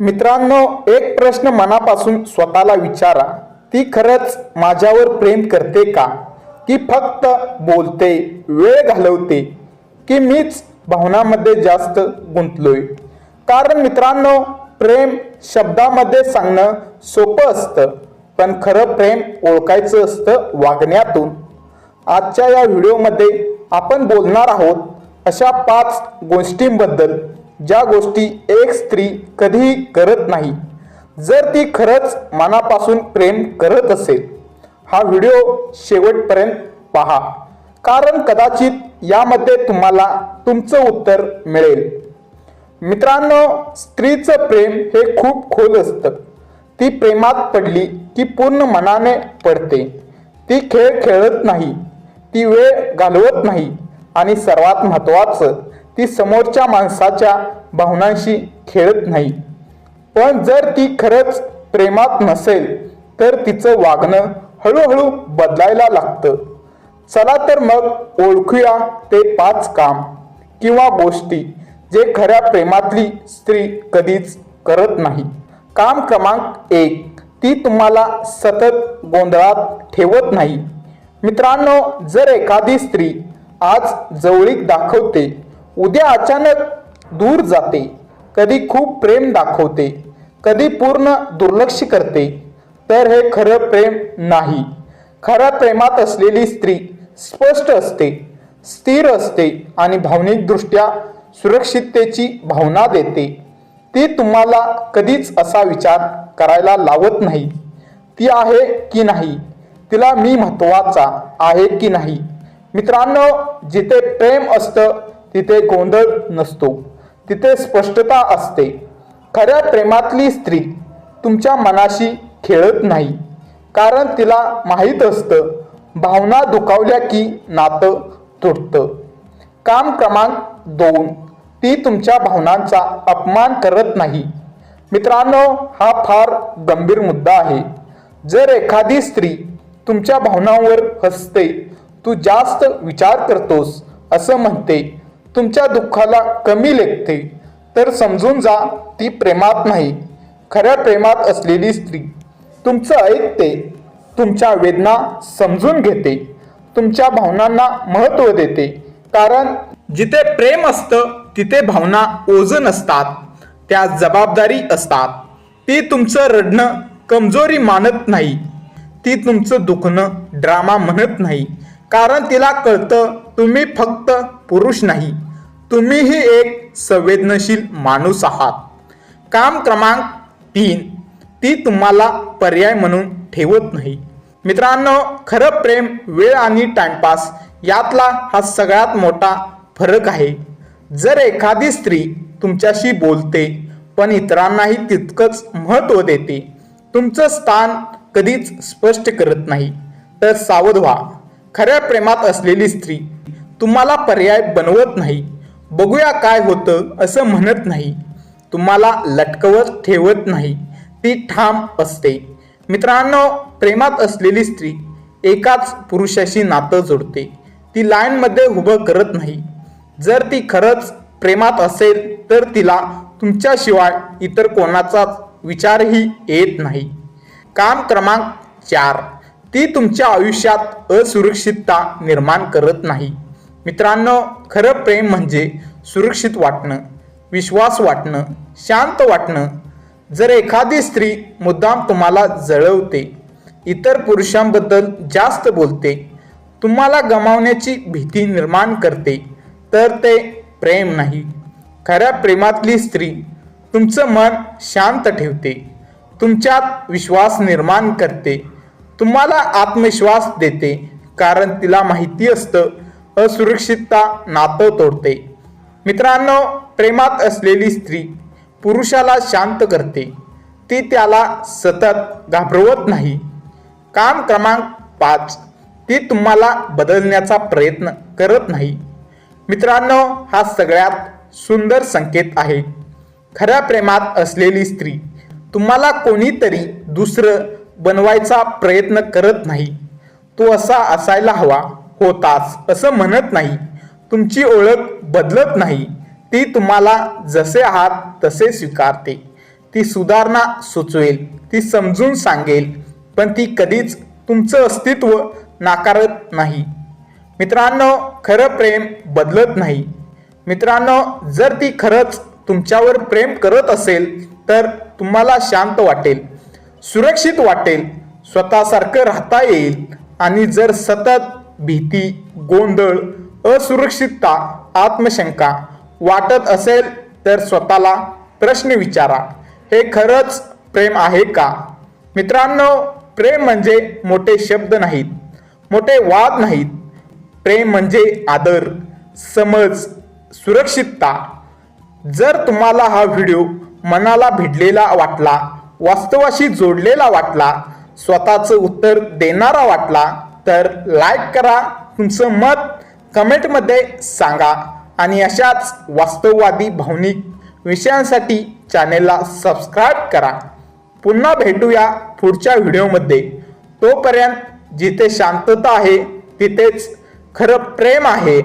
मित्रांनो, एक प्रश्न मनापासून स्वतःला विचारा, ती खरंच माझ्यावर प्रेम करते का? की फक्त बोलते, वेळ घालवते, की मीच भावनांमध्ये जास्त गुंतलोय? कारण मित्रांनो, प्रेम शब्दामध्ये सांगणं सोपं असतं, पण खरं प्रेम ओळखायचं असतं वागण्यातून. आजच्या या व्हिडिओमध्ये आपण बोलणार आहोत अशा 5 गोष्टींबद्दल ज्या गोष्टी एक स्त्री कधीही करत नाही, जर ती खरंच मनापासून प्रेम करत असेल. हा व्हिडिओ शेवटपर्यंत पहा, कारण कदाचित यामध्ये तुम्हाला तुमचं उत्तर मिळेल. मित्रांनो, स्त्रीचं प्रेम हे खूप खोल असतं. ती प्रेमात पडली की पूर्ण मनाने पडते. ती खेळ खेळत नाही, ती वेळ घालवत नाही, आणि सर्वात महत्त्वाचं, ती समोरच्या माणसाच्या भावनांशी खेळत नाही. पण जर ती खरंच प्रेमात नसेल तर तिचं वागणं हळूहळू बदलायला लागतं. चला तर मग ओळखूया ते 5 काम किंवा गोष्टी जे खऱ्या प्रेमातली स्त्री कधीच करत नाही. काम क्रमांक 1, ती तुम्हाला सतत गोंधळात ठेवत नाही. मित्रांनो, जर एखादी स्त्री आज जवळीक दाखवते, उद्या अचानक दूर जाते, कधी खूप प्रेम दाखवते, कधी पूर्ण दुर्लक्ष करते, तर हे खरं प्रेम नाही. खऱ्या प्रेमात असलेली स्त्री स्पष्ट असते, स्थिर असते आणि भावनिकदृष्ट्या सुरक्षिततेची भावना देते. ती तुम्हाला कधीच असा विचार करायला लावत नाही, ती आहे की नाही, तिला मी महत्त्वाचा आहे की नाही. मित्रांनो, जिथे प्रेम असतं तिथे गोंधळ नसतो, तिथे स्पष्टता असते. खऱ्या प्रेमातली स्त्री तुमच्या मनाशी खेळत नाही, कारण तिला माहीत असतं भावना दुखावल्या की नातं तुटतं. काम क्रमांक 2, ती तुमच्या भावनांचा अपमान करत नाही. मित्रांनो, हा फार गंभीर मुद्दा आहे. जर एखादी स्त्री तुमच्या भावनांवर हसते, तू जास्त विचार करतोस असं म्हणते, तुमच्या दुःखाला कमी लेखते, तर समजून जा, ती प्रेमात नाही. खऱ्या प्रेमात असलेली स्त्री तुमचं ऐकते, तुमच्या वेदना समजून घेते, तुमच्या भावनांना महत्त्व देते. कारण जिथे प्रेम असतं तिथे भावना ओझं नसतात, त्या जबाबदारी असतात. ती तुमचं रडणं कमजोरी मानत नाही, ती तुमचं दुखणं ड्रामा म्हणत नाही. कारण तिला कळतं तुम्ही फक्त पुरुष नाही, तुम्हीही एक संवेदनशील माणूस आहात. काम क्रमांक 3, ती तुम्हाला पर्याय म्हणून ठेवत नाही. मित्रांनो, खरं प्रेम वेळ आणि टाइमपास यातला हा सगळ्यात मोठा फरक आहे. जर एखादी स्त्री तुमच्याशी बोलते पण इतरांनाही तितकंच महत्त्व देते, तुमचं स्थान कधीच स्पष्ट करत नाही, तर सावध व्हा. खऱ्या प्रेमात असलेली स्त्री तुम्हाला पर्याय बनवत नाही, बघूया काय होतं असं म्हणत नाही, तुम्हाला लटकवत ठेवत नाही, ती ठाम असते. मित्रांनो, प्रेमात असलेली स्त्री एकाच पुरुषाशी नातं जोडते, ती लाईनमध्ये उभं करत नाही. जर ती खरंच प्रेमात असेल तर तिला तुमच्याशिवाय इतर कोणाचाच विचारही येत नाही. काम क्रमांक 4, ती तुमच्या आयुष्यात असुरक्षितता निर्माण करत नाही. मित्रांनो, खरं प्रेम म्हणजे सुरक्षित वाटणं, विश्वास वाटणं, शांत वाटणं. जर एखादी स्त्री मुद्दाम तुम्हाला जळवते, इतर पुरुषांबद्दल जास्त बोलते, तुम्हाला गमावण्याची भीती निर्माण करते, तर ते प्रेम नाही. खऱ्या प्रेमातली स्त्री तुमचं मन शांत ठेवते, तुमच्यात विश्वास निर्माण करते, तुम्हाला आत्मविश्वास देते, कारण तिला माहिती असतं असुरक्षितता नातं तोडते. मित्रांनो, प्रेमात असलेली स्त्री पुरुषाला शांत करते, ती त्याला सतत घाबरवत नाही. काम क्रमांक 5, ती तुम्हाला बदलण्याचा प्रयत्न करत नाही. मित्रांनो, हा सगळ्यात सुंदर संकेत आहे. खऱ्या प्रेमात असलेली स्त्री तुम्हाला कोणीतरी दुसरं बनवायचा प्रयत्न करत नाही. तो असा असायला हवा होतास असं म्हणत नाही, तुमची ओळख बदलत नाही, ती तुम्हाला जसे आहात तसे स्वीकारते. ती सुधारणा सुचवेल, ती समजून सांगेल, पण ती कधीच तुमचं अस्तित्व नाकारत नाही. मित्रांनो, खरं प्रेम बदलत नाही. मित्रांनो, जर ती खरंच तुमच्यावर प्रेम करत असेल तर तुम्हाला शांत वाटेल, सुरक्षित वाटेल, स्वतःसारखं राहता येईल. आणि जर सतत भीती, गोंधळ, असुरक्षितता, आत्मशंका वाटत असेल तर स्वतःला प्रश्न विचारा, हे खरंच प्रेम आहे का? मित्रांनो, प्रेम म्हणजे मोठे शब्द नाहीत, मोठे वाद नाहीत. प्रेम म्हणजे आदर, समज, सुरक्षितता. जर तुम्हाला हा व्हिडिओ मनाला भिडलेला वाटला, वास्तवाशी जोडलेला वाटला, स्वतःचं उत्तर देणारा वाटला तर लाईक करा, तुमचं मत कमेंटमध्ये सांगा आणि अशाच वास्तववादी भावनिक विषयांसाठी चॅनेलला सबस्क्राईब करा. पुन्हा भेटूया पुढच्या व्हिडिओमध्ये. तोपर्यंत जिथे शांतता आहे तिथेच खरं प्रेम आहे.